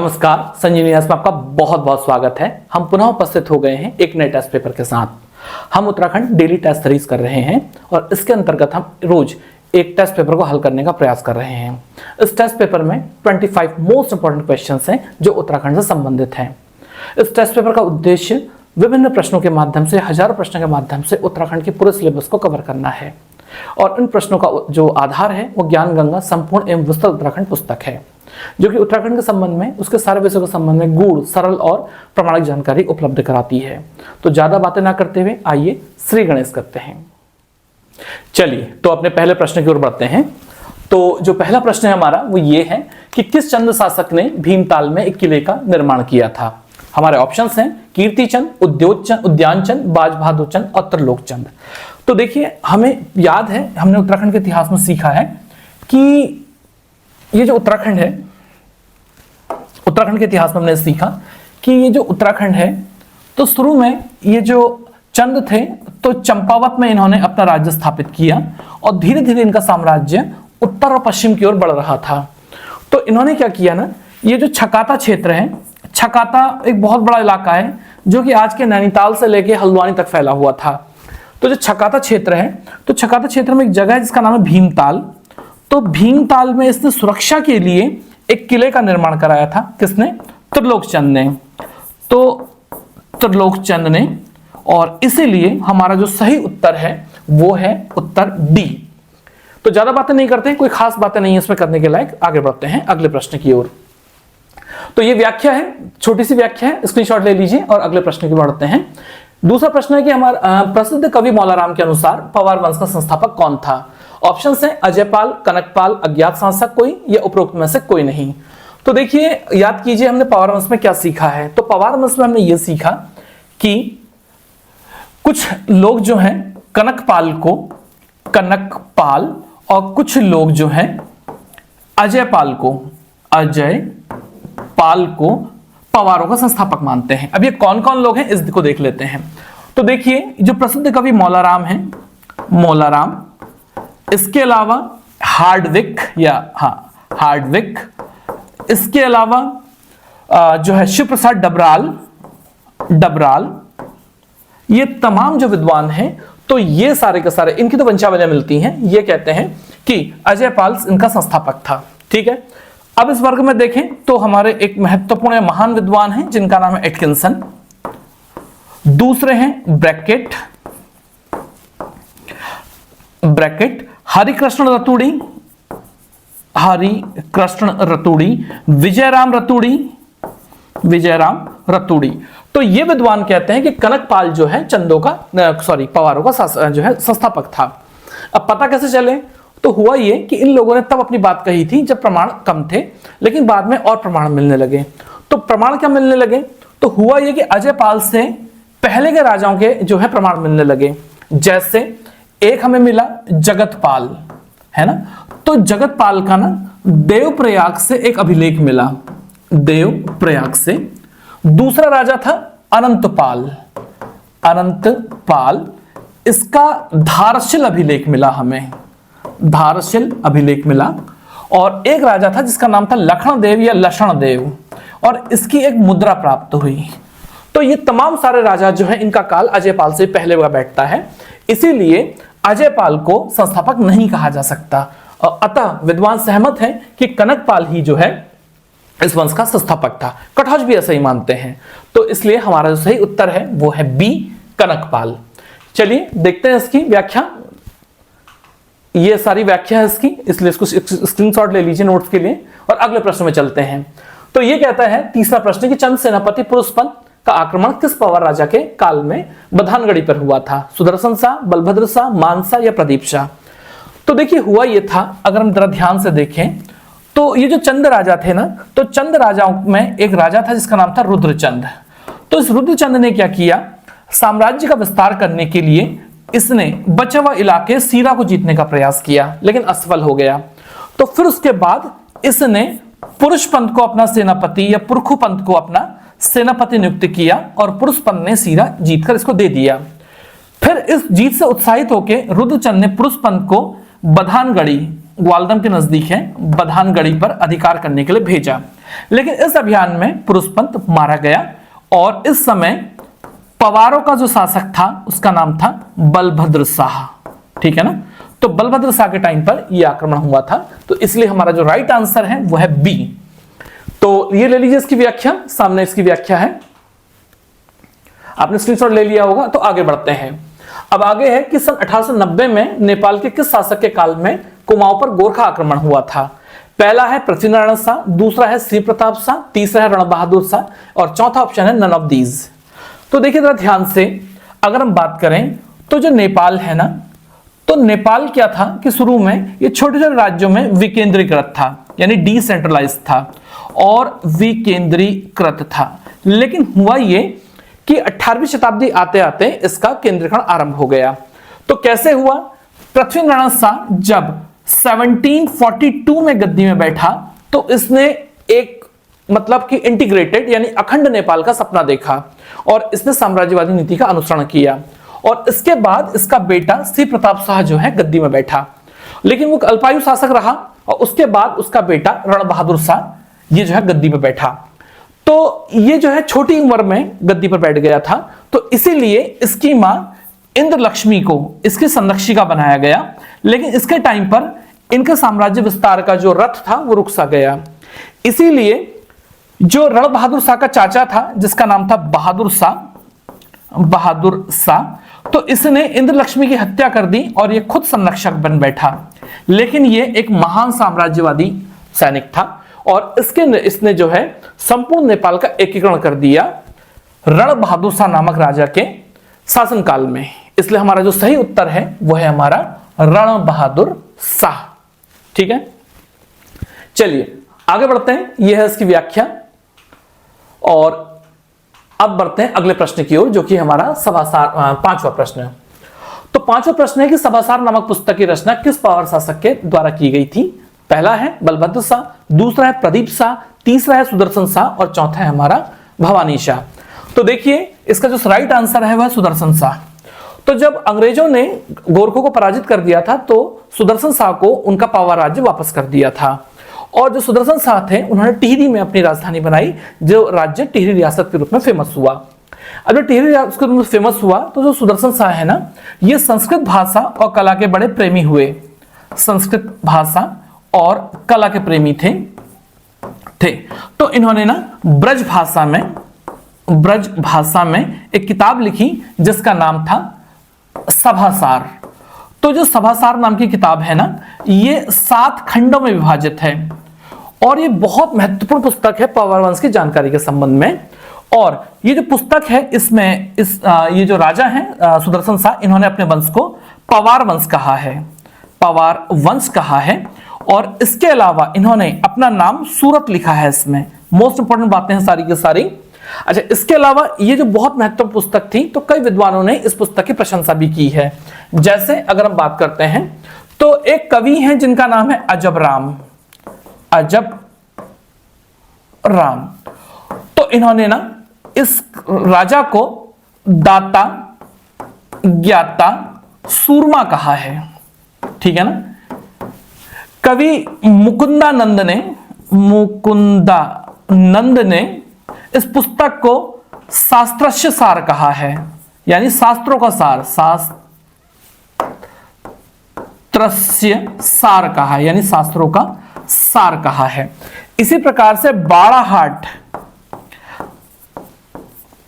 नमस्कार, संजीवनी में आपका बहुत बहुत स्वागत है। हम पुनः उपस्थित हो गए हैं एक नए टेस्ट पेपर के साथ। हम उत्तराखंड डेली टेस्ट सीरीज कर रहे हैं और इसके अंतर्गत हम रोज एक टेस्ट पेपर को हल करने का प्रयास कर रहे हैं। इस टेस्ट पेपर में 25 मोस्ट इंपॉर्टेंट क्वेश्चंस हैं जो उत्तराखंड से संबंधित हैं। इस टेस्ट पेपर का उद्देश्य विभिन्न प्रश्नों के माध्यम से, हजारों प्रश्नों के माध्यम से उत्तराखंड के पूरे सिलेबस को कवर करना है और इन प्रश्नों का जो आधार है वो ज्ञान गंगा संपूर्ण एवं विस्तृत उत्तराखंड पुस्तक है, जो कि उत्तराखंड के संबंध में, उसके सारे विषयों के संबंध में गूढ़, सरल और प्रामाणिक जानकारी उपलब्ध कराती है। तो ज्यादा बातें ना करते हुए आइए श्री गणेश करते हैं। चलिए तो अपने पहले प्रश्न की ओर बढ़ते हैं। तो जो पहला प्रश्न है हमारा वो ये है कि किस चंद शासक ने भीमताल में एक किले का निर्माण किया था। हमारे ऑप्शंस हैं कीर्तिचंद, उद्यानचंद, बाज बहादुर चंद और त्रिलोकचंद। तो देखिए, हमें याद है, हमने उत्तराखंड के इतिहास में सीखा है कि ये जो उत्तराखंड है, उत्तराखंड के इतिहास में हमने सीखा कि ये जो उत्तराखंड है, तो शुरू में ये जो चंद थे तो चंपावत में इन्होंने अपना राज्य स्थापित किया और धीरे धीरे इनका साम्राज्य उत्तर और पश्चिम की ओर बढ़ रहा था। तो इन्होंने क्या किया ना, ये जो छकाता क्षेत्र है, छकाता एक बहुत बड़ा इलाका है जो कि आज के नैनीताल से लेके हल्द्वानी तक फैला हुआ था। तो जो छकाता क्षेत्र है, तो छकाता क्षेत्र में एक जगह है जिसका नाम है भीमताल। तो भीमताल में इसने सुरक्षा के लिए एक किले का निर्माण कराया था। किसने? त्रिलोकचंद ने। तो त्रिलोकचंद ने, और इसीलिए हमारा जो सही उत्तर है वो है उत्तर डी। तो ज्यादा बातें नहीं करते हैं, कोई खास बातें नहीं है इसमें करने के लायक। आगे बढ़ते हैं अगले प्रश्न की ओर। तो ये व्याख्या है, छोटी सी व्याख्या है, स्क्रीनशॉट ले लीजिए और अगले प्रश्न की बढ़ते हैं। दूसरा प्रश्न है कि हमारा प्रसिद्ध कवि मौलाराम के अनुसार पवार वंश का संस्थापक कौन था। ऑप्शन है अजयपाल, कनकपाल, अज्ञात शासक कोई, या उपरोक्त में से कोई नहीं। तो देखिए, याद कीजिए हमने पवार वंश में क्या सीखा है। तो पवार वंश में हमने ये सीखा कि कुछ लोग जो हैं कनकपाल को कनकपाल और कुछ लोग जो हैं अजयपाल को पवारों का संस्थापक मानते हैं। अब ये कौन कौन लोग हैं इसको देख लेते हैं। तो देखिए, जो प्रसिद्ध कवि मौलाराम हैं, मौलाराम, इसके अलावा हार्डविक, इसके अलावा जो है शिव प्रसाद डबराल, ये तमाम जो विद्वान हैं, तो ये सारे के सारे, इनकी तो वंशावलियां मिलती हैं, ये कहते हैं कि अजयपाल इनका संस्थापक था। ठीक है। अब इस वर्ग में देखें तो हमारे एक महत्वपूर्ण महान विद्वान हैं जिनका नाम है एटकिंसन। दूसरे हैं ब्रैकेट हरिकृष्ण रतूड़ी, विजयराम रतूड़ी। तो ये विद्वान कहते हैं कि कनकपाल जो है पवारों का जो है संस्थापक था। अब पता कैसे चले? तो हुआ ये कि इन लोगों ने तब अपनी बात कही थी जब प्रमाण कम थे, लेकिन बाद में और प्रमाण मिलने लगे। तो प्रमाण क्या मिलने लगे? तो हुआ ये कि अजयपाल से पहले के राजाओं के जो है प्रमाण मिलने लगे। जैसे एक हमें मिला जगतपाल, है ना। तो जगतपाल का ना देवप्रयाग से एक अभिलेख मिला, देवप्रयाग से। दूसरा राजा था अनंतपाल, इसका धारशिल अभिलेख मिला हमें, और एक राजा था जिसका नाम था लखनदेव या लक्षणदेव, और इसकी एक मुद्रा प्राप्त हुई। तो ये तमाम सारे राजा जो है, इनका काल अजयपाल से पहले हुआ बैठता है, इसीलिए अजयपाल को संस्थापक नहीं कहा जा सकता। अतः विद्वान सहमत हैं कि कनकपाल ही जो है इस वंश का संस्थापक था। कटौज भी ऐसा ही मानते हैं। तो इसलिए हमारा जो सही उत्तर है वो है बी, कनकपाल। चलिए देखते हैं इसकी व्याख्या। ये सारी व्याख्या है इसकी, इसलिए इसको स्क्रीनशॉट ले लीजिए नोट्स के लिए और अगले प्रश्न में चलते हैं। तो ये कहता है तीसरा प्रश्न कि चंद सेनापति पुरुषपंथ का आक्रमण किस पवार राजा के काल में बधानगढ़ी पर हुआ था। सुदर्शन शाह, बलभद्र शाह, मानसा या प्रदीप शाह। तो देखिए, हुआ ये था, अगर हम जरा ध्यान से देखें तो ये जो चंद राजा थे ना, तो चंद राजाओं में एक राजा था जिसका नाम था रुद्रचंद। तो इस रुद्रचंद ने क्या किया, साम्राज्य का विस्तार करने के लिए इसने बचे हुए इलाके सीरा को जीतने का प्रयास किया, लेकिन असफल हो गया। तो फिर उसके बाद इसने पुरुष पंथ को अपना सेनापति या पुरखू पंथ को अपना सेनापति नियुक्त किया और पुरुष पंथ ने सीरा जीतकर इसको दे दिया। फिर इस जीत से उत्साहित होकर रुद्रचंद ने पुरुष पंथ को बधानगढ़ी ग्वालदम के नजदीक है बधानगढ़ी पर अधिकार करने के लिए भेजा, लेकिन इस अभियान में पुरुषपंत मारा गया और इस समय पवारों का जो शासक था उसका नाम था बलभद्र शाह। ठीक है ना, तो बलभद्र शाह के टाइम पर यह आक्रमण हुआ था, तो इसलिए हमारा जो राइट आंसर है वो है बी। तो ये ले लीजिए इसकी व्याख्या, सामने इसकी व्याख्या है, आपने स्क्रीनशॉट ले लिया होगा। तो आगे बढ़ते हैं। अब आगे है कि सन 1890 में नेपाल के किस शासक के काल में कुमाऊं पर गोरखा आक्रमण हुआ था? पहला है पृथ्वीनारायण शाह, दूसरा है श्री प्रताप शाह, तीसरा है रण बहादुर शाह और चौथा ऑप्शन है नन ऑफ दीज। तो देखिए जरा ध्यान से, अगर हम बात करें तो जो नेपाल है ना, तो नेपाल क्या था कि शुरू में ये छोटे छोटे राज्यों में विकेंद्रीकृत था, यानी डिसेंट्रलाइज था और विकेंद्रीकृत था। लेकिन हुआ ये कि 18वीं शताब्दी आते आते इसका केंद्रीकरण आरंभ हो गया। तो कैसे हुआ? पृथ्वीनारायण शाह जब 1742 में गद्दी में बैठा तो इसने एक मतलब कि इंटीग्रेटेड यानी अखंड नेपाल का सपना देखा और इसने साम्राज्यवादी नीति का अनुसरण किया और इसके बाद इसका बेटा श्री प्रताप शाह जो है गद्दी में बैठा, लेकिन वो अल्पायु शासक रहा और उसके बाद उसका बेटा रण बहादुर शाह ये जो है गद्दी पर बैठा। तो ये जो है छोटी उम्र में गद्दी पर बैठ गया था, तो इसीलिए इसकी मां इंद्र लक्ष्मी को इसकी संरक्षिका बनाया गया, लेकिन इसके टाइम पर इनके साम्राज्य विस्तार का जो रथ था वो रुक सा गया। इसीलिए जो रण बहादुर शाह का चाचा था जिसका नाम था बहादुर शाह, तो इसने इंद्र लक्ष्मी की हत्या कर दी और ये खुद संरक्षक बन बैठा। लेकिन ये एक महान साम्राज्यवादी सैनिक था और इसने जो है संपूर्ण नेपाल का एकीकरण कर दिया रण बहादुर शाह नामक राजा के शासनकाल में। इसलिए हमारा जो सही उत्तर है वो है हमारा रण बहादुर शाह। ठीक है, चलिए आगे बढ़ते हैं, यह है इसकी व्याख्या। और अब बढ़ते हैं अगले प्रश्न की ओर जो कि हमारा सभासार 5वां प्रश्न है। तो 5वां प्रश्न है कि सभासार नामक पुस्तक की रचना किस पवार शासक के द्वारा की गई थी? पहला है बलभद्र शाह, दूसरा है प्रदीप शाह, तीसरा है सुदर्शन शाह और चौथा है हमारा भवानी शाह। तो देखिए इसका जो राइट आंसर है वह सुदर्शन शाह। तो जब अंग्रेजों ने गोरखों को पराजित कर दिया था तो सुदर्शन शाह को उनका पावा राज्य वापस कर दिया था और जो सुदर्शन शाह थे उन्होंने टिहरी में अपनी राजधानी बनाई, जो राज्य टिहरी रियासत के रूप में फेमस हुआ। अब जब टिहरी रियासत के रूप में फेमस हुआ तो जो सुदर्शन शाह है ना, ये संस्कृत भाषा और कला के बड़े प्रेमी हुए। संस्कृत भाषा और कला के प्रेमी थे। तो इन्होंने ना ब्रज भाषा में एक किताब लिखी जिसका नाम था सभासार। तो जो सभासार नाम की किताब है ना, ये 7 खंडों में विभाजित है और ये बहुत महत्वपूर्ण पुस्तक है पवार वंश की जानकारी के संबंध में। और ये जो पुस्तक है इसमें ये जो राजा हैं सुदर्शन शाह, इन्होंने अपने वंश को पवार वंश कहा है। और इसके अलावा इन्होंने अपना नाम सूरत लिखा है इसमें। मोस्ट इंपोर्टेंट बातें हैं सारी की सारी। अच्छा, इसके अलावा ये जो बहुत महत्वपूर्ण पुस्तक थी तो कई विद्वानों ने इस पुस्तक की प्रशंसा भी की है। जैसे अगर हम बात करते हैं तो एक कवि हैं जिनका नाम है अजब राम। तो इन्होंने ना इस राजा को दाता, ज्ञाता, सूरमा कहा है। ठीक है ना। कवि मुकुंदानंद ने इस पुस्तक को शास्त्रस्य सार कहा है, यानी शास्त्रों का सार, शास्त्रस्य सार कहा है, यानी शास्त्रों का सार कहा है। इसी प्रकार से बाड़ाहाट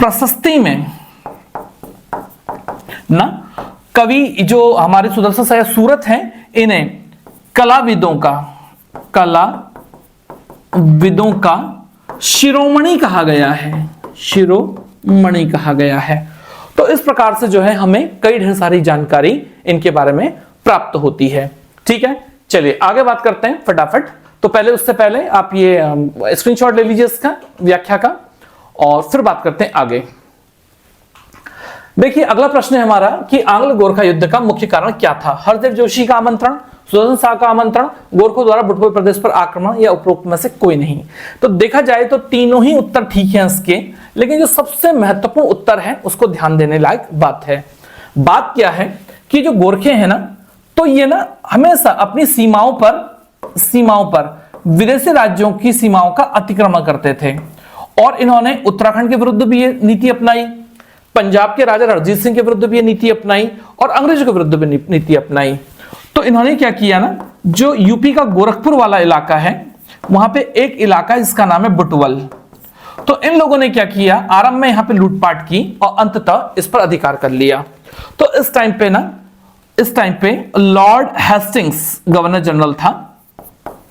प्रशस्ति में ना कवि जो हमारे सुदर्शन शाह सूरत हैं, इन्हें कलाविदों का शिरोमणि कहा गया है। तो इस प्रकार से जो है हमें कई ढेर सारी जानकारी इनके बारे में प्राप्त होती है। ठीक है, चलिए आगे बात करते हैं फटाफट। तो उससे पहले आप ये स्क्रीनशॉट ले लीजिए इसका व्याख्या का और फिर बात करते हैं आगे। देखिए अगला प्रश्न है हमारा कि आंग्ल गोरखा युद्ध का मुख्य कारण क्या था? हरदेव जोशी का आमंत्रण, सुदर्शन शाह का आमंत्रण, गोरखों द्वारा बुटवल प्रदेश पर आक्रमण या उपरोक्त में से कोई नहीं। तो देखा जाए तो तीनों ही उत्तर ठीक हैं इसके, लेकिन जो सबसे महत्वपूर्ण उत्तर है उसको ध्यान देने लायक बात है। बात क्या है कि जो गोरखे हैं ना, तो ये ना हमेशा अपनी सीमाओं पर विदेशी राज्यों की सीमाओं का अतिक्रमण करते थे। और इन्होंने उत्तराखंड के विरुद्ध भी ये नीति अपनाई, पंजाब के राजा रणजीत सिंह के विरुद्ध भी ये नीति अपनाई और अंग्रेजों के विरुद्ध भी नीति अपनाई। तो इन्होंने क्या किया ना, जो यूपी का गोरखपुर वाला इलाका है वहां पे एक इलाका जिसका नाम है बुटवल, तो इन लोगों ने क्या किया, आरंभ में यहां पे लूटपाट की और अंततः इस पर अधिकार कर लिया। तो इस टाइम पे लॉर्ड हेस्टिंग्स गवर्नर जनरल था।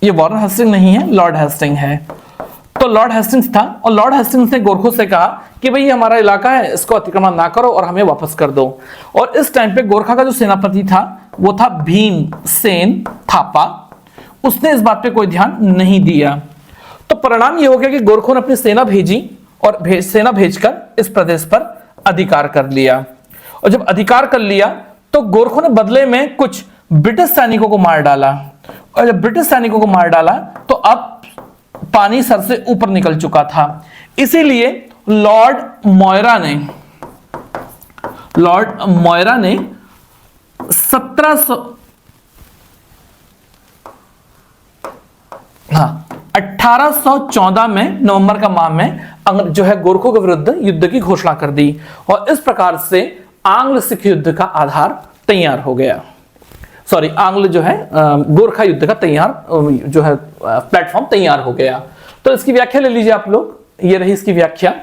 ये वॉरेन हेस्टिंग्स नहीं है, लॉर्ड हेस्टिंग्स है। तो लॉर्ड हेस्टिंग्स था और लॉर्ड हेस्टिंग्स ने गोरखों से कहा कि भाई ये हमारा इलाका है, इसको अतिक्रमण ना करो और हमें वापस कर दो। और इस टाइम पे गोरखा का जो सेनापति था वो था भीमसेन थापा। उसने इस बात पे कोई ध्यान नहीं दिया। तो परिणाम ये हो गया कि गोरखों ने अपनी सेना भेजी और सेना भेजकर इस प्रदेश पर अधिकार कर लिया। और जब अधिकार कर लिया तो गोरखों ने बदले में कुछ ब्रिटिश सैनिकों को मार डाला। और जब ब्रिटिश सैनिकों को मार डाला तो अब पानी सर से ऊपर निकल चुका था। इसीलिए लॉर्ड मोयरा ने 1814 में नवंबर का माह में जो है गोरखों के विरुद्ध युद्ध की घोषणा कर दी और इस प्रकार से आंग्ल सिख युद्ध का आधार तैयार हो गया। सॉरी, आंग्ल जो है गोरखा युद्ध का जो है प्लेटफॉर्म तैयार हो गया। तो इसकी व्याख्या ले लीजिए आप लोग, ये रही इसकी व्याख्या।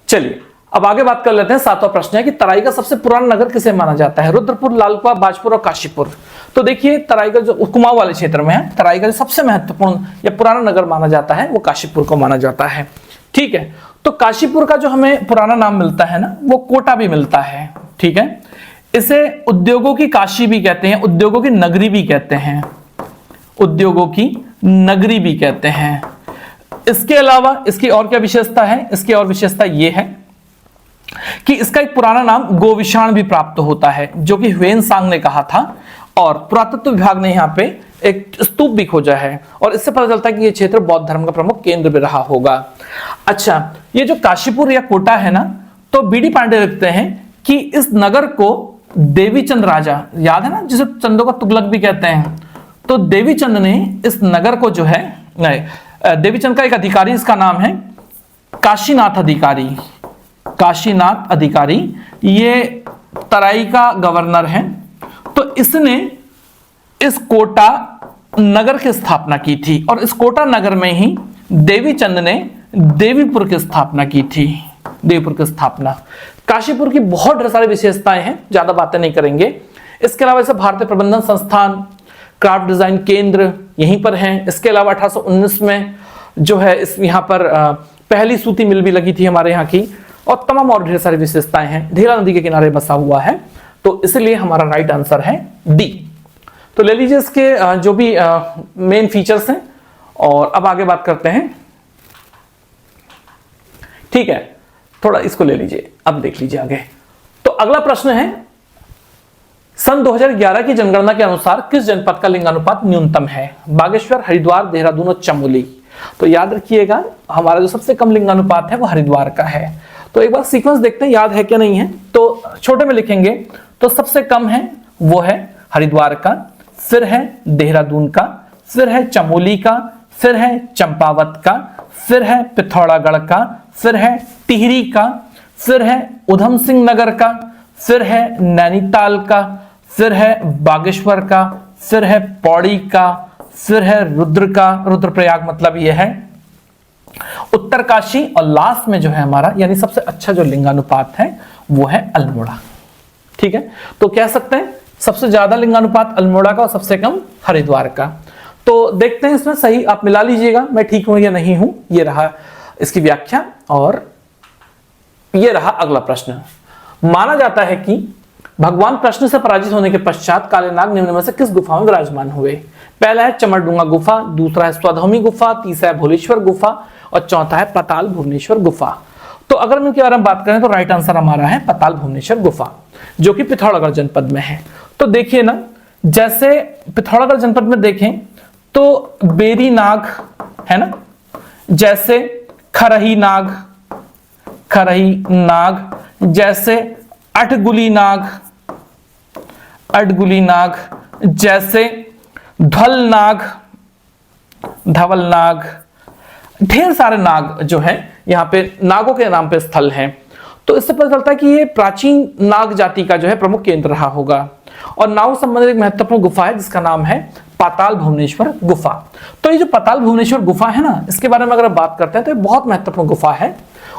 चलिए अब आगे बात कर लेते हैं। 7वां प्रश्न है कि तराई का सबसे पुराना नगर किसे माना जाता है, रुद्रपुर, लालकुआ, बाजपुर और काशीपुर। तो देखिए तराई का जो कुमाऊं वाले क्षेत्र में है, तराई का जो सबसे महत्वपूर्ण या पुराना नगर माना जाता है वो काशीपुर को माना जाता है। ठीक है, तो काशीपुर का जो हमें पुराना नाम मिलता है ना वो कोटा भी मिलता है। ठीक है, इसे उद्योगों की काशी भी कहते हैं, उद्योगों की नगरी भी कहते हैं, उद्योगों की नगरी भी कहते हैं। इसके अलावा इसकी और क्या विशेषता है, इसकी और विशेषता यह है कि इसका एक पुराना नाम गोविशाण भी प्राप्त होता है, जो कि ह्वेनसांग ने कहा था और पुरातत्व विभाग ने यहाँ पे एक स्तूप भी खोजा है और इससे पता चलता है कि यह क्षेत्र बौद्ध धर्म का प्रमुख केंद्र भी रहा होगा। अच्छा, ये जो काशीपुर या कोटा है ना, तो बीडी पांडे लिखते हैं कि इस नगर को देवीचंद राजा, याद है ना जिसे चंदों का तुगलक भी कहते हैं, तो देवीचंद ने इस नगर को जो है, देवीचंद का एक अधिकारी, इसका नाम है काशीनाथ अधिकारी। काशीनाथ अधिकारी ये तराई का गवर्नर है। तो इसने इस कोटा नगर की स्थापना की थी और इस कोटा नगर में ही देवीचंद ने देवीपुर की स्थापना की थी। देवीपुर की स्थापना। काशीपुर की बहुत ढेर सारी विशेषताएं हैं, ज्यादा बातें नहीं करेंगे। इसके अलावा इसे भारतीय प्रबंधन संस्थान, क्राफ्ट डिजाइन केंद्र यहीं पर हैं। इसके अलावा 1819 में जो है इस यहाँ पर पहली सूती मिल भी लगी थी हमारे यहाँ की, और तमाम और ढेर सारी विशेषताएं हैं। ढेला नदी के किनारे बसा हुआ है, तो इसलिए हमारा राइट आंसर है डी। तो ले लीजिए इसके जो भी मेन फीचर्स हैं और अब आगे बात करते हैं। ठीक है, थोड़ा इसको ले लीजिए, अब देख लीजिए आगे। तो अगला प्रश्न है, सन 2011 की जनगणना के अनुसार किस जनपद का लिंगानुपात न्यूनतम है? बागेश्वर, हरिद्वार, देहरादून और चमोली। तो याद रखिएगा हमारा जो सबसे कम लिंगानुपात है वो हरिद्वार का है। तो एक बार सीक्वेंस देखते हैं याद है क्या नहीं है। तो छोटे में लिखेंगे तो सबसे कम है वो है हरिद्वार का, फिर है देहरादून का, फिर है चमोली का, फिर है चंपावत का, फिर है पिथौरागढ़ का, फिर है टिहरी का, फिर है उधम सिंह नगर का, फिर है नैनीताल का, फिर है बागेश्वर का, फिर है पौड़ी का, फिर है रुद्र का, रुद्रप्रयाग मतलब यह है उत्तरकाशी, और लास्ट में जो है हमारा यानी सबसे अच्छा जो लिंगानुपात है वो है अल्मोड़ा। ठीक है, तो कह सकते हैं सबसे ज्यादा लिंगानुपात अल्मोड़ा का और सबसे कम हरिद्वार का। तो देखते हैं इसमें सही आप मिला लीजिएगा, मैं ठीक हूं या नहीं हूं। ये रहा इसकी व्याख्या और ये रहा अगला प्रश्न। माना जाता है कि भगवान कृष्ण से पराजित होने के पश्चात काले नाग निम्न में से किस गुफा में विराजमान हुए? पहला है चमरडूंगा गुफा, दूसरा है स्वधौमी गुफा, तीसरा है भोलेश्वर गुफा और चौथा है पाताल भुवनेश्वर गुफा। तो अगर हम इनके बारे में बात करें तो राइट आंसर हमारा है पाताल भुवनेश्वर गुफा, जो कि पिथौरागढ़ जनपद में है। तो देखिए ना, जैसे पिथौरागढ़ जनपद में देखें तो बेरी नाग है ना, जैसे खरही नाग, जैसे अठगुली नाग, अडगुली नाग, जैसे ध्वल नाग, धवल नाग, ढेर सारे नाग जो है यहाँ पे नागों के नाम पे स्थल हैं। तो इससे पता चलता है कि ये प्राचीन नाग जाति का जो है प्रमुख केंद्र रहा होगा। और नाग संबंधित एक महत्वपूर्ण गुफा है जिसका नाम है पाताल भुवनेश्वर गुफा। तो ये जो पाताल भुवनेश्वर गुफा है ना, इसके बारे में अगर बात करते हैं तो ये बहुत महत्वपूर्ण गुफा है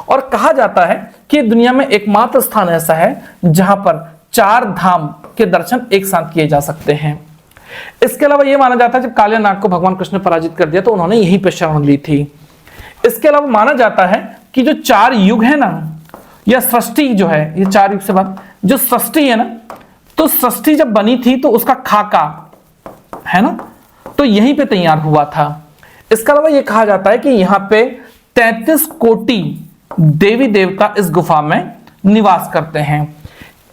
और कहा जाता है कि दुनिया में एकमात्र स्थान ऐसा है जहां पर 4 धाम के दर्शन एक साथ किए जा सकते हैं। इसके अलावा यह माना जाता है जब काले नाग को भगवान कृष्ण ने पराजित कर दिया तो उन्होंने यहीं पर शरण ली थी। इसके अलावा माना जाता है कि जो 4 युग है ना, यह सृष्टि जो है, ये 4 युग से बाद जो सृष्टि है ना, तो सृष्टि जब बनी थी तो उसका खाका है ना, तो यहीं पे तैयार हुआ था। इसके अलावा यह कहा जाता है कि यहां पे 33 कोटि देवी देवता इस गुफा में निवास करते हैं।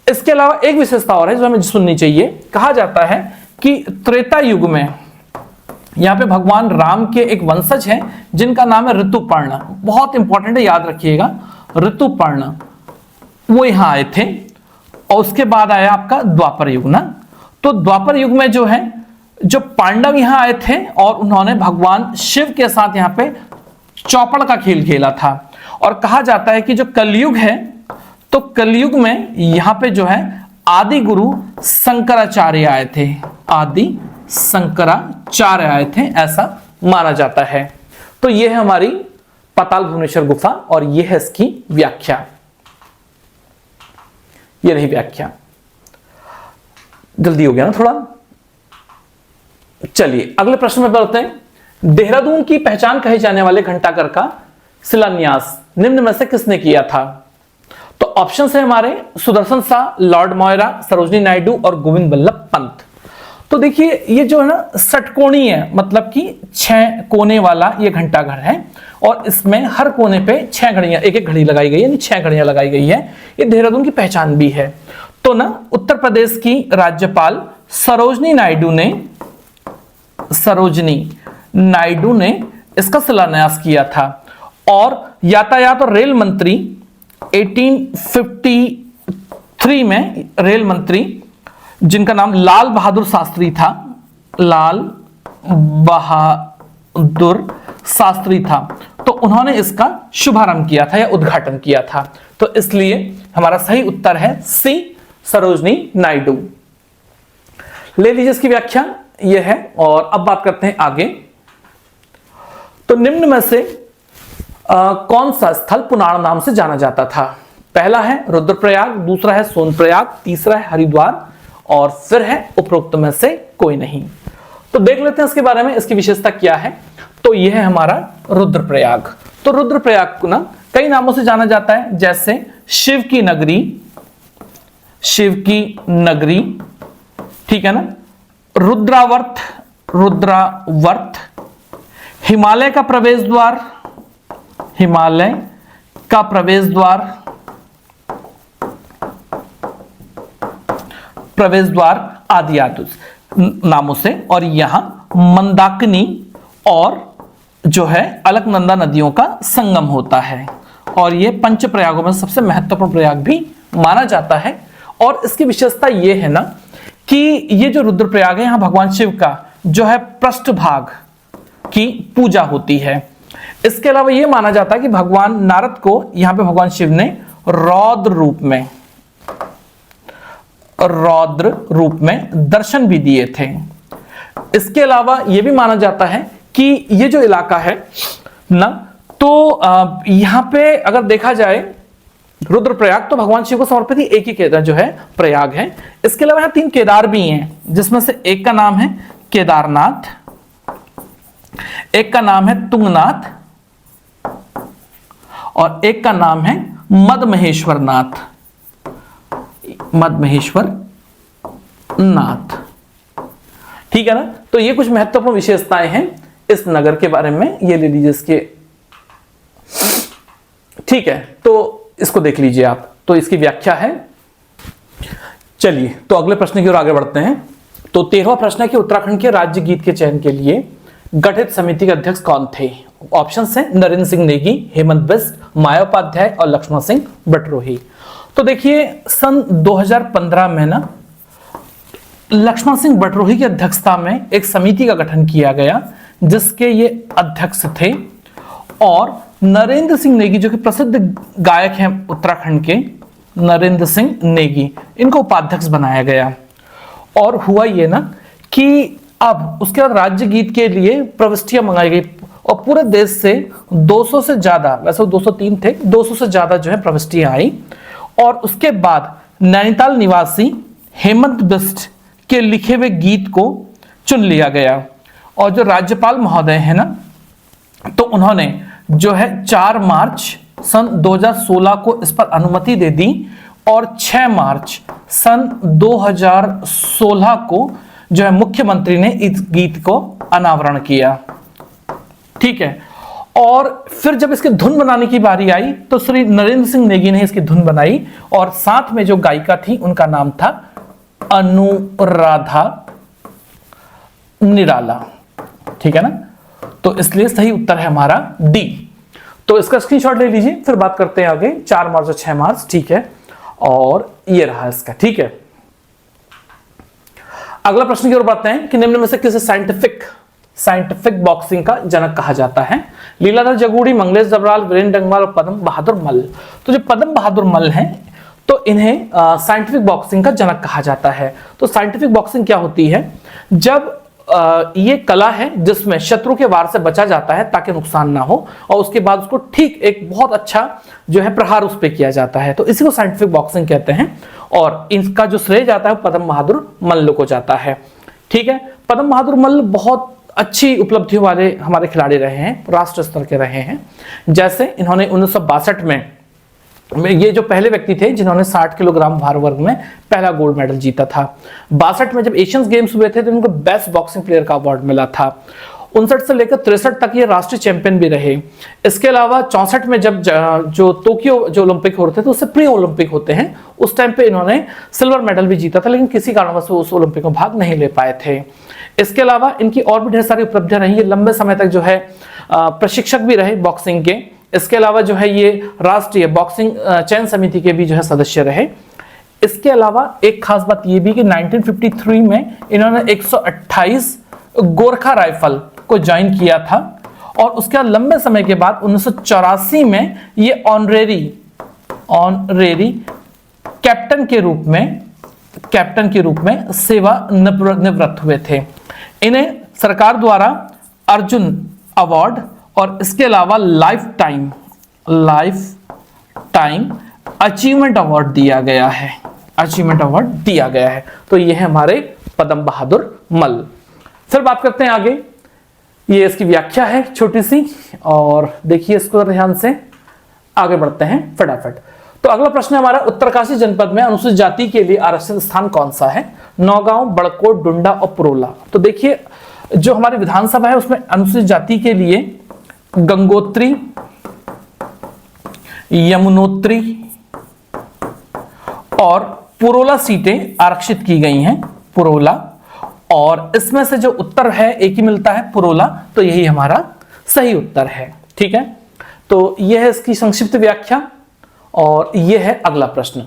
इसके अलावा एक विशेषता और है जो हमें सुननी चाहिए। कहा जाता है कि त्रेता युग में यहां पे भगवान राम के एक वंशज हैं जिनका नाम है ऋतुपर्ण। बहुत इंपॉर्टेंट है, याद रखिएगा, ऋतुपर्ण वो यहां आए थे। और उसके बाद आया आपका द्वापर युग ना। तो द्वापर युग में जो है जो पांडव यहां आए थे और उन्होंने भगवान शिव के साथ यहां पे चौपड़ का खेल खेला था। और कहा जाता है कि जो कलयुग है तो कलयुग में यहां पे जो है आदि गुरु शंकराचार्य आए थे, आदि शंकराचार्य आए थे, ऐसा माना जाता है। तो यह है हमारी पाताल भुवनेश्वर गुफा और यह है इसकी व्याख्या। ये रही व्याख्या। जल्दी हो गया ना थोड़ा। चलिए अगले प्रश्न में बढ़ते हैं। देहरादून की पहचान कहे जाने वाले घंटाघर का शिलान्यास निम्न में से किसने किया था? तो ऑप्शन है हमारे सुदर्शन शाह, लॉर्ड मोयरा, सरोजनी नायडू और गोविंद बल्लभ पंत। तो देखिए ये जो है ना षटकोणीय है, मतलब कि 6 कोने वाला ये घंटाघर है और इसमें हर कोने पे 6 घड़ियां, एक घड़ी लगाई गई है, यानी 6 घड़ियां लगाई गई है। ये देहरादून की पहचान भी है। तो ना उत्तर प्रदेश की राज्यपाल सरोजनी नायडू ने इसका शिलान्यास किया था। और यातायात और रेल मंत्री 1853 में रेल मंत्री जिनका नाम लाल बहादुर शास्त्री था, लाल बहादुर शास्त्री था, तो उन्होंने इसका शुभारंभ किया था या उद्घाटन किया था। तो इसलिए हमारा सही उत्तर है सी, सरोजनी नायडू। ले लीजिए इसकी व्याख्या यह है। और अब बात करते हैं आगे। तो निम्न में से कौन सा स्थल पुनाड़ नाम से जाना जाता था? पहला है रुद्रप्रयाग, दूसरा है सोनप्रयाग, तीसरा है हरिद्वार और फिर है उपरोक्त में से कोई नहीं। तो देख लेते हैं इसके बारे में, इसकी विशेषता क्या है। तो यह है हमारा रुद्रप्रयाग। तो रुद्रप्रयाग को ना कई नामों से जाना जाता है, जैसे शिव की नगरी, ठीक है ना, रुद्रावर्त, हिमालय का प्रवेश द्वार आदि नामों से। और यहां मंदाकिनी और जो है अलकनंदा नदियों का संगम होता है और यह पंच प्रयागों में सबसे महत्वपूर्ण प्रयाग भी माना जाता है। और इसकी विशेषता यह है ना कि ये जो रुद्रप्रयाग है, यहां भगवान शिव का जो है पृष्ठभाग की पूजा होती है। इसके अलावा यह माना जाता है कि भगवान नारद को यहां पे भगवान शिव ने रौद्र रूप में दर्शन भी दिए थे। इसके अलावा यह भी माना जाता है कि ये जो इलाका है ना, तो यहां पे अगर देखा जाए रुद्रप्रयाग तो भगवान शिव को समर्पित ही एक ही केदार जो है प्रयाग है। इसके अलावा यहां 3 केदार भी हैं, जिसमें से एक का नाम है केदारनाथ, एक का नाम है तुंगनाथ और एक का नाम है मदमहेश्वर नाथ। ठीक है ना। तो ये कुछ महत्वपूर्ण विशेषताएं हैं इस नगर के बारे में, ये ले लीजिए इसके। ठीक है, तो इसको देख लीजिए आप। तो इसकी व्याख्या है। चलिए तो अगले प्रश्न की ओर आगे बढ़ते हैं। तो 13वां प्रश्न है कि उत्तराखंड के राज्य गीत के चयन के लिए गठित समिति के अध्यक्ष कौन थे? ऑप्शन है नरेंद्र सिंह नेगी, हेमंत बिष्ट, माया उपाध्याय और लक्ष्मण सिंह बटरोही। तो देखिए सन 2015 में ना लक्ष्मण सिंह बटरोही की अध्यक्षता में एक समिति का गठन किया गया जिसके ये अध्यक्ष थे, और नरेंद्र सिंह नेगी जो कि प्रसिद्ध गायक हैं उत्तराखंड के, नरेंद्र सिंह नेगी, इनको उपाध्यक्ष बनाया गया। और हुआ ये ना कि अब उसके बाद राज्य गीत के लिए प्रविष्टियां मंगाई गई और पूरे देश से 200 से ज्यादा, वैसे 203 थे, 200 से ज्यादा जो है प्रविष्टियां आई। और उसके बाद नैनीताल निवासी हेमंत बिष्ट के लिखे हुए गीत को चुन लिया गया। और जो राज्यपाल महोदय है ना, तो उन्होंने जो है 4 मार्च सन 2016 को इस पर अनुमति दे दी और 6 मार्च सन 2016 को जो है मुख्यमंत्री ने इस गीत को अनावरण किया। ठीक है। और फिर जब इसकी धुन बनाने की बारी आई तो श्री नरेंद्र सिंह नेगी ने इसकी धुन बनाई और साथ में जो गायिका थी उनका नाम था अनुराधा निराला। ठीक है ना, तो इसलिए सही उत्तर है हमारा डी। तो इसका स्क्रीनशॉट ले लीजिए, फिर बात करते हैं आगे। 4 मार्च और 6 मार्च, ठीक है, और ये रहा इसका। ठीक है, अगला प्रश्न की ओर बढ़ते हैं कि निम्न में से किसे साइंटिफिक बॉक्सिंग का जनक कहा जाता है? लीलाधर जगूड़ी, मंगलेश डबराल, वीरेंद्र डंगवाल और पद्म बहादुर मल्ल। तो जो पद्म बहादुर मल्ल हैं तो इन्हें साइंटिफिक बॉक्सिंग का जनक कहा जाता है। तो साइंटिफिक बॉक्सिंग क्या होती है? जब ये कला है जिसमें शत्रु के वार से बचा जाता है ताकि नुकसान ना हो, और उसके बाद उसको ठीक एक बहुत अच्छा जो है प्रहार उस पर किया जाता है, तो इसी को साइंटिफिक बॉक्सिंग कहते हैं। और इसका जो श्रेय जाता है पद्म बहादुर मल्ल को जाता है। ठीक है, पद्म बहादुर मल्ल बहुत अच्छी उपलब्धियों वाले हमारे खिलाड़ी रहे हैं, राष्ट्र स्तर के रहे हैं। जैसे इन्होंने 1962 में ये जो पहले व्यक्ति थे जिन्होंने 60 किलोग्राम भार वर्ग में पहला गोल्ड मेडल जीता था। 62 में जब एशियन गेम्स हुए थे तो इनको बेस्ट बॉक्सिंग प्लेयर का अवार्ड मिला था। 59 से लेकर 63 तक ये राष्ट्रीय चैंपियन भी रहे। इसके अलावा 64 में जब जो टोक्यो जो ओलंपिक हो रहे थे तो उससे प्री ओलंपिक होते हैं, उस टाइम पे इन्होंने सिल्वर मेडल भी जीता था, लेकिन किसी कारणवश उस ओलंपिक में भाग नहीं ले पाए थे। इसके अलावा इनकी और भी ढेर सारी उपलब्धियां रही है। लंबे समय तक जो है प्रशिक्षक भी रहे बॉक्सिंग के। इसके अलावा जो है ये राष्ट्रीय बॉक्सिंग चयन समिति के भी जो है सदस्य रहे। इसके अलावा एक खास बात ये भी कि 1953 में इन्होंने 128 गोरखा राइफल को ज्वाइन किया था, और उसके बाद लंबे समय के बाद 1984 में ये ऑनरेरी कैप्टन के रूप में सेवा निवृत्त हुए थे। इन्हें सरकार द्वारा अर्जुन अवार्ड और इसके अलावा लाइफ टाइम अचीवमेंट अवार्ड दिया गया है। तो ये है हमारे पद्म बहादुर मल्ल। फिर बात करते हैं आगे। ये इसकी व्याख्या है छोटी सी, और देखिए इसको ध्यान से, आगे बढ़ते हैं फटाफट। तो अगला प्रश्न हमारा, उत्तरकाशी जनपद में अनुसूचित जाति के लिए आरक्षित स्थान कौन सा है? नौगांव, बड़कोट, डुंडा और पुरोला। तो देखिए जो हमारी विधानसभा है उसमें अनुसूचित जाति के लिए गंगोत्री, यमुनोत्री और पुरोला सीटें आरक्षित की गई हैं, पुरोला। और इसमें से जो उत्तर है एक ही मिलता है, पुरोला, तो यही हमारा सही उत्तर है। ठीक है, तो यह है इसकी संक्षिप्त व्याख्या। और यह है अगला प्रश्न,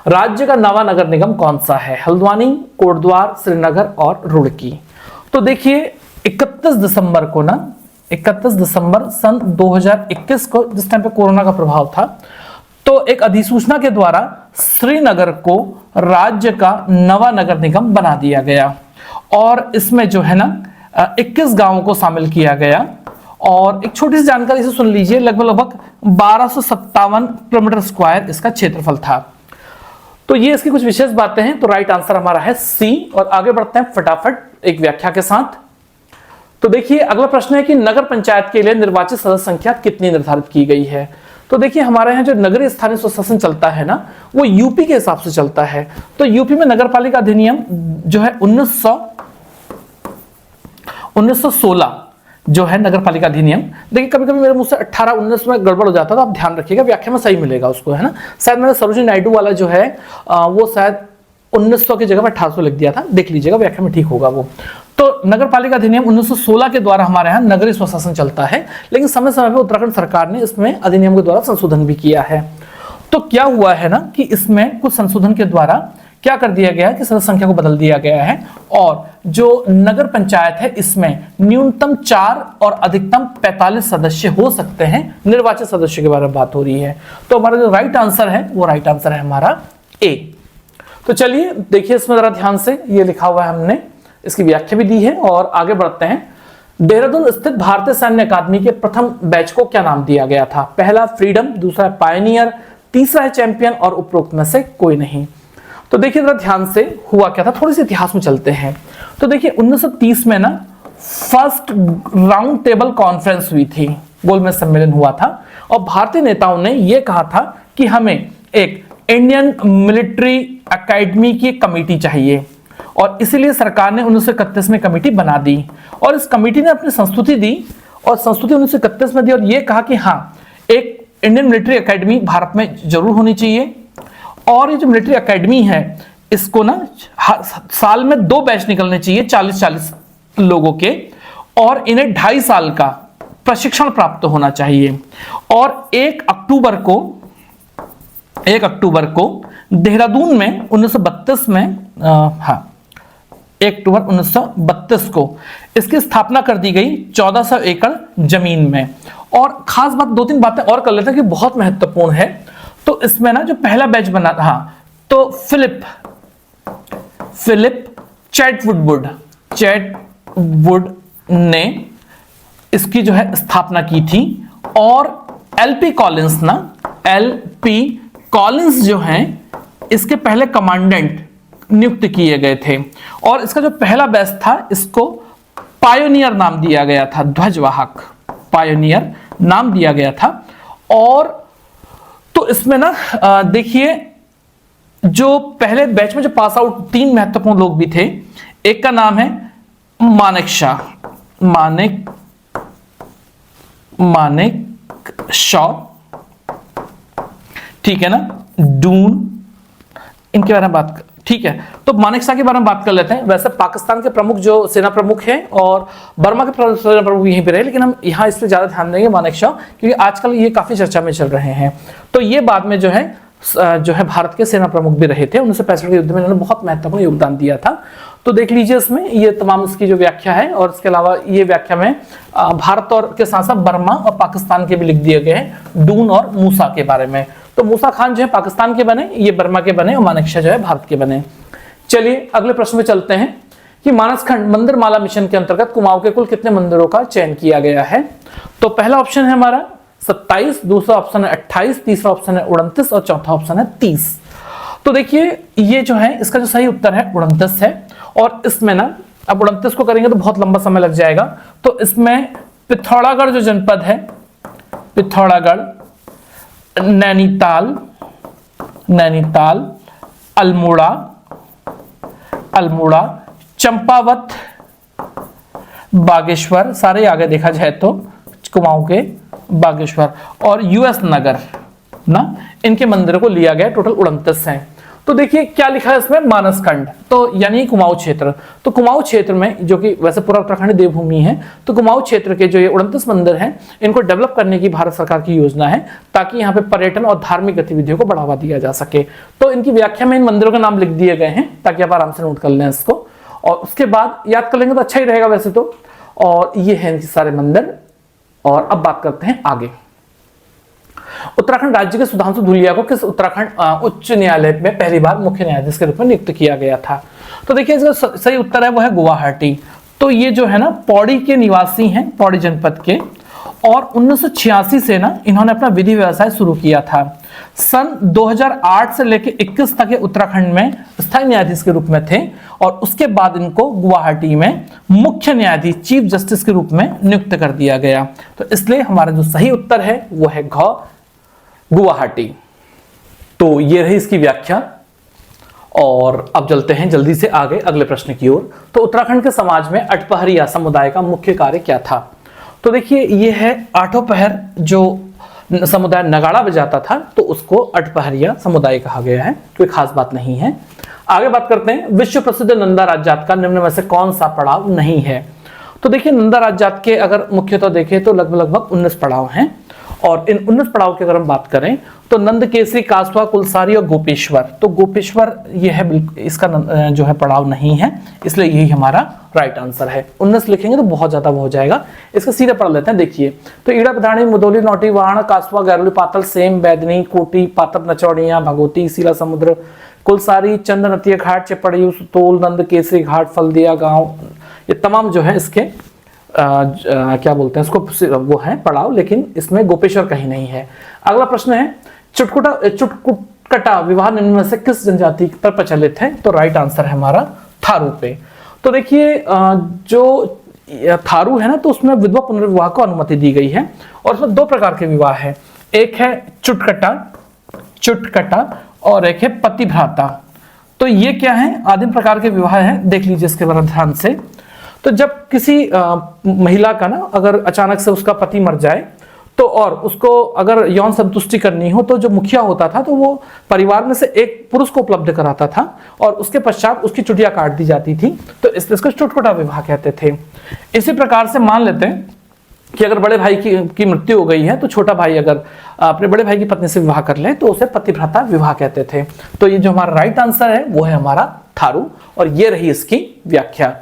राज्य का नवा नगर निगम कौन सा है? हल्द्वानी, कोटद्वार, श्रीनगर और रुड़की। तो देखिए 31 दिसंबर सन 2021 को, जिस टाइम पे कोरोना का प्रभाव था, तो एक अधिसूचना के द्वारा श्रीनगर को राज्य का नवा नगर निगम बना दिया गया, और इसमें जो है ना 21 गांवों को शामिल किया गया। और एक छोटी सी जानकारी से सुन लीजिए, लगभग 1257 किलोमीटर स्क्वायर इसका क्षेत्रफल था। तो ये इसकी कुछ विशेष बातें हैं। तो राइट आंसर हमारा है सी। और आगे बढ़ते हैं फटाफट एक व्याख्या के साथ। तो देखिए अगला प्रश्न है कि नगर पंचायत के लिए निर्वाचित सदस्य संख्या कितनी निर्धारित की गई है? तो देखिए हमारे यहाँ जो नगरीय स्थानीय स्वशासन चलता है ना, वो यूपी के हिसाब से चलता है। तो यूपी में नगरपालिका अधिनियम जो है 1916 जो है नगरपालिका अधिनियम। देखिए कभी कभी मेरे मुंह से 18-19 में गड़बड़ हो जाता है, तो आप ध्यान रखिएगा, व्याख्या में सही मिलेगा उसको, है ना। शायद मैंने सरोजिनी नायडू वाला जो है वो शायद 1900 की जगह में 1800 लिख दिया था, देख लीजिएगा, व्याख्या में ठीक होगा वो। तो नगरपालिका अधिनियम 1916 के द्वारा हमारे यहाँ नगरीय स्वशासन चलता है, लेकिन समय समय पर उत्तराखंड सरकार ने इसमें अधिनियम के द्वारा संशोधन भी किया है। तो क्या हुआ है ना कि इसमें कुछ संशोधन के द्वारा क्या कर दिया गया है कि सदस्य संख्या को बदल दिया गया है और जो नगर पंचायत है इसमें न्यूनतम 4 और अधिकतम 45 सदस्य हो सकते हैं। निर्वाचित सदस्यों के बारे में बात हो रही है। तो हमारा जो राइट आंसर है वो राइट आंसर है हमारा ए। तो चलिए देखिए इसमें जरा ध्यान से, ये लिखा हुआ है हमने, इसकी व्याख्या भी दी है और आगे बढ़ते हैं। देहरादून स्थित भारतीय सैन्य अकादमी के प्रथम बैच को क्या नाम दिया गया था? पहला फ्रीडम, दूसरा पायनियर, तीसरा है चैंपियन और उपरोक्त में से कोई नहीं। तो देखिए जरा ध्यान से हुआ क्या था, थोड़ी सी इतिहास में चलते हैं। तो देखिए 1930 में ना फर्स्ट राउंड टेबल कॉन्फ्रेंस हुई थी, गोलमेज सम्मेलन हुआ था और भारतीय नेताओं ने यह कहा था कि हमें एक इंडियन मिलिट्री एकेडमी की कमेटी चाहिए और इसीलिए सरकार ने 1931 में कमेटी बना दी और इस कमेटी ने अपनी संस्तुति दी और संस्तुति 1931 में दी और यह कहा कि हाँ, एक इंडियन मिलिट्री एकेडमी भारत में जरूर होनी चाहिए और ये जो मिलिट्री एकेडमी है इसको ना साल में 2 बैच निकलने चाहिए 40-40 लोगों के और इन्हें 2.5 साल का प्रशिक्षण प्राप्त होना चाहिए और 1 अक्टूबर को देहरादून में 1932 में 1 अक्टूबर 1932 को इसकी स्थापना कर दी गई 1400 एकड़ जमीन में। और खास बात 2-3 बातें और कर लेते हैं कि बहुत महत्वपूर्ण है। तो इसमें ना जो पहला बैच बना था तो फिलिप चैटवुड ने इसकी जो है स्थापना की थी और एलपी कॉलिंस जो हैं इसके पहले कमांडेंट नियुक्त किए गए थे और इसका जो पहला बैच था इसको पायोनियर नाम दिया गया था, ध्वजवाहक पायोनियर नाम दिया गया था। और तो इसमें ना देखिए जो पहले बैच में जो पास आउट 3 महत्वपूर्ण लोग भी थे, एक का नाम है मानेक शॉ, ठीक है ना, डून, इनके बारे में बात, ठीक है। तो मानेक शॉ के बारे में बात कर लेते हैं। वैसे पाकिस्तान के प्रमुख जो सेना प्रमुख हैं और बर्मा के सेना प्रमुख यहीं पे रहे, लेकिन हम यहाँ इस पे ज्यादा ध्यान देंगे मानेक शॉ, क्योंकि आजकल ये काफी चर्चा में चल रहे हैं। तो ये बाद में जो है भारत के सेना प्रमुख भी रहे थे। 1965 के युद्ध में इन्होंने बहुत महत्वपूर्ण योगदान दिया था। तो देख लीजिए इसमें ये तमाम इसकी जो व्याख्या है और इसके अलावा ये व्याख्या में भारत और के साथ साथ बर्मा और पाकिस्तान के भी लिख दिए गए हैं, डून और मूसा के बारे में। तो मूसा खान जो है पाकिस्तान के बने, ये बर्मा के बने और मानेक शॉ जो है भारत के बने। चलिए अगले प्रश्न में चलते हैं कि मानसखंड मंदिर माला मिशन के अंतर्गत कुमाऊं के कुल कितने मंदिरों का चयन किया गया है? तो पहला ऑप्शन है हमारा 27, दूसरा ऑप्शन है 28, तीसरा ऑप्शन है 29 और चौथा ऑप्शन है 30। तो देखिए ये जो है इसका जो सही उत्तर है 29 है और इसमें ना अब 29 को करेंगे तो बहुत लंबा समय लग जाएगा। तो इसमें पिथौरागढ़ जो जनपद है, पिथौरागढ़, नैनीताल, अल्मोड़ा, चंपावत, बागेश्वर, सारे आगे देखा जाए तो कुमाऊं के बागेश्वर और यूएस नगर ना, इनके मंदिरों को लिया गया। टोटल 29 हैं। तो देखिए क्या लिखा है इसमें, मानसखंड, तो यानी कुमाऊं क्षेत्र। तो कुमाऊं क्षेत्र में, जो कि वैसे पूरा उत्तराखंड देवभूमि है, तो कुमाऊं क्षेत्र के जो ये 29 मंदिर हैं इनको डेवलप करने की भारत सरकार की योजना है ताकि यहाँ पे पर्यटन और धार्मिक गतिविधियों को बढ़ावा दिया जा सके। तो इनकी व्याख्या में इन मंदिरों के नाम लिख दिए गए हैं ताकि आप आराम से नोट कर लें इसको और उसके बाद याद कर लेंगे तो अच्छा ही रहेगा वैसे तो। और ये है इनके सारे मंदिर। और अब बात करते हैं आगे। उत्तराखंड राज्य के सुधांशु धूलिया को किस उत्तराखंड उच्च न्यायालय में पहली बार मुख्य न्यायाधीश के रूप में नियुक्त किया गया था? तो देखिए इसका सही उत्तर है वो है गुवाहाटी। तो ये जो है ना पौड़ी के निवासी हैं, पौड़ी जनपद के, और 1986 से ना इन्होंने अपना विधि व्यवसाय शुरू किया था। सन 2008 से लेकर 21 तक ये उत्तराखंड में स्थायी न्यायाधीश के रूप में थे और उसके बाद इनको गुवाहाटी में मुख्य न्यायाधीश, चीफ जस्टिस के रूप में नियुक्त कर दिया गया। तो इसलिए हमारा जो सही उत्तर है वो है गुवाहाटी। तो ये रही इसकी व्याख्या और अब चलते हैं जल्दी से आगे अगले प्रश्न की ओर। तो उत्तराखंड के समाज में अठपहरिया समुदाय का मुख्य कार्य क्या था? तो देखिए ये है आठों पहर जो समुदाय नगाड़ा बजाता था तो उसको अठपहरिया समुदाय कहा गया है, कोई खास बात नहीं है। आगे बात करते हैं, विश्व प्रसिद्ध नंदा राजजात का निम्न में से कौन सा पड़ाव नहीं है? तो देखिए नंदा राजजात के अगर मुख्यतः देखें तो लगभग 19 पड़ाव हैं और इन 19 पड़ाव की अगर हम बात करें तो नंद केसरी, कासवा, कुलसारी और गोपेश्वर। तो गोपेश्वर ये है, इसका जो है पड़ाव नहीं है, इसलिए यही हमारा राइट आंसर है। 19 लिखेंगे तो बहुत ज्यादा वो हो जाएगा, इसका सीधे पढ़ लेते हैं। देखिए तो ईड़ा, पधानी, मुदोली, नौटी, वाहन, कासवा, गैरोली, पातल, सेम, बैदनी, कोटी, पातप, नचौड़िया, भगवती, सीला समुद्र, कुलसारी, चंद्रनतीय घाट, चपड़ी, सुतोल, नंद केसरी घाट, फलदिया गांव, ये तमाम जो है इसके क्या बोलते हैं इसको, वो है पड़ाव, लेकिन इसमें गोपेश्वर कहीं नहीं है। अगला प्रश्न है चुटकुटा विवाह निम्न में से किस जनजाति पर प्रचलित है? तो राइट आंसर है हमारा थारू पे। तो देखिए जो थारू है ना, तो उसमें विधवा पुनर्विवाह को अनुमति दी गई है और उसमें 2 प्रकार के विवाह है, एक है चुटकटा और एक है पतिभ्राता। तो ये क्या है? आदिम प्रकार के विवाह है, देख लीजिए इसके बारे में ध्यान से। तो जब किसी महिला का ना अगर अचानक से उसका पति मर जाए तो और उसको अगर यौन संतुष्टि करनी हो तो जो मुखिया होता था तो वो परिवार में से एक पुरुष को उपलब्ध कराता था और उसके पश्चात उसकी चुटिया काट दी जाती थी, तो इसको चुटकुटा विवाह कहते थे। इसी प्रकार से मान लेते हैं कि अगर बड़े भाई की मृत्यु हो गई है तो छोटा भाई अगर अपने बड़े भाई की पत्नी से विवाह कर ले तो उसे पतिभ्राता विवाह कहते थे। तो ये जो हमारा राइट आंसर है वो है हमारा थारू, और ये रही इसकी व्याख्या।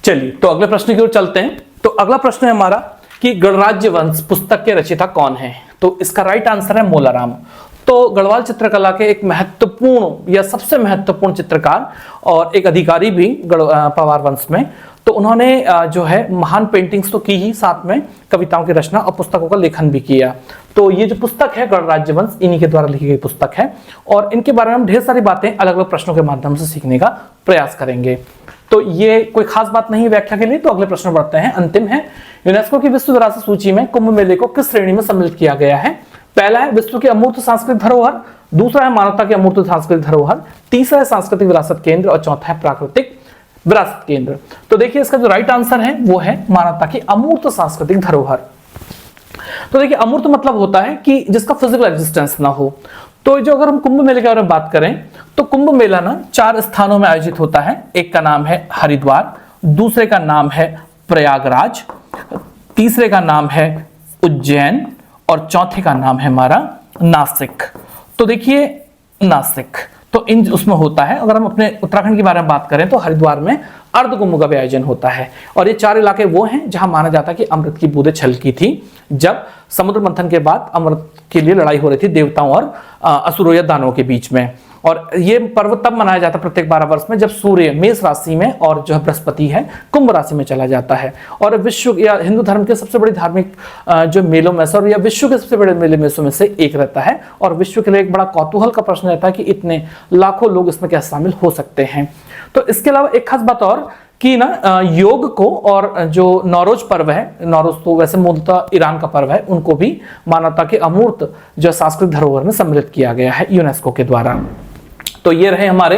चलिए तो अगले प्रश्न की ओर चलते हैं। तो अगला प्रश्न है हमारा कि गणराज्य वंश पुस्तक के रचयिता कौन है? तो इसका राइट आंसर है मोलाराम। तो गढ़वाल चित्रकला के एक महत्वपूर्ण या सबसे महत्वपूर्ण चित्रकार और एक अधिकारी भी पवार वंश में, तो उन्होंने जो है महान पेंटिंग्स तो की ही, साथ में कविताओं की रचना और पुस्तकों का लेखन भी किया। तो ये जो पुस्तक है गणराज्य वंश, इन्हीं के द्वारा लिखी गई पुस्तक है और इनके बारे में हम ढेर सारी बातें अलग अलग प्रश्नों के माध्यम से सीखने का प्रयास करेंगे। तो ये कोई खास बात नहीं है व्याख्या के लिए। तो अगले प्रश्न बढ़ते हैं, अंतिम है, यूनेस्को की विश्व विरासत सूची में कुंभ मेले को किस श्रेणी में सम्मिलित किया गया है? पहला है विश्व की अमूर्त सांस्कृतिक धरोहर, दूसरा है मानवता की अमूर्त सांस्कृतिक धरोहर, तीसरा है सांस्कृतिक विरासत केंद्र और चौथा है प्राकृतिक विरासत केंद्र। तो देखिए इसका जो राइट आंसर है वो है मानवता की अमूर्त सांस्कृतिक धरोहर। तो देखिए अमूर्त मतलब होता है कि जिसका फिजिकल एग्जिस्टेंस ना हो। तो जो अगर हम कुंभ मेले के बारे में बात करें तो कुंभ मेला ना 4 स्थानों में आयोजित होता है। एक का नाम है हरिद्वार, दूसरे का नाम है प्रयागराज, तीसरे का नाम है उज्जैन और चौथे का नाम है हमारा नासिक। तो देखिए नासिक तो इन उसमें होता है। अगर हम अपने उत्तराखंड के बारे में बात करें तो हरिद्वार में अर्ध कुंभ का भी आयोजन होता है और ये 4 इलाके वो हैं जहां माना जाता है कि अमृत की बूंदें छलकी थी जब समुद्र मंथन के बाद अमृत के लिए लड़ाई हो रही थी देवताओं और असुरों या दानवों के बीच में। और ये पर्व तब मनाया जाता है प्रत्येक 12 वर्ष में जब सूर्य मेष राशि में और जो है बृहस्पति है कुंभ राशि में चला जाता है। और विश्व या हिंदू धर्म के सबसे बड़ी धार्मिक जो मेलों में से और या विश्व के सबसे बड़े मेले में से एक रहता है और विश्व के लिए एक बड़ा कौतूहल का प्रश्न रहता है कि इतने लाखों लोग इसमें कैसे शामिल हो सकते हैं। तो इसके अलावा एक खास बात और कि ना योग को और जो नौरोज पर्व है, नौरोज तो वैसे मूलतः ईरान का पर्व है, उनको भी मानवता के अमूर्त जो सांस्कृतिक धरोहर में सम्मिलित किया गया है यूनेस्को के द्वारा। तो ये रहे हमारे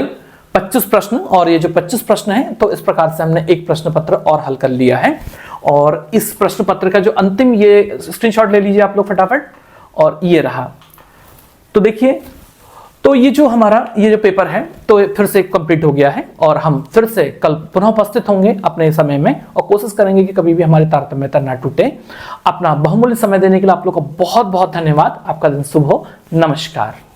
25 प्रश्न और ये जो 25 प्रश्न हैं तो इस प्रकार से हमने एक प्रश्न पत्र और हल कर लिया है। और इस प्रश्न पत्र का जो अंतिम ये स्क्रीनशॉट ले लीजिए आप लोग फटाफट, और ये रहा। तो देखिए तो ये जो हमारा ये जो पेपर है तो फिर से कंप्लीट हो गया है और हम फिर से कल पुनः उपस्थित होंगे अपने समय में और कोशिश करेंगे कि कभी भी हमारे तारतम्यता ना टूटे। अपना बहुमूल्य समय देने के लिए आप लोग का बहुत बहुत धन्यवाद। आपका दिन शुभ हो। नमस्कार।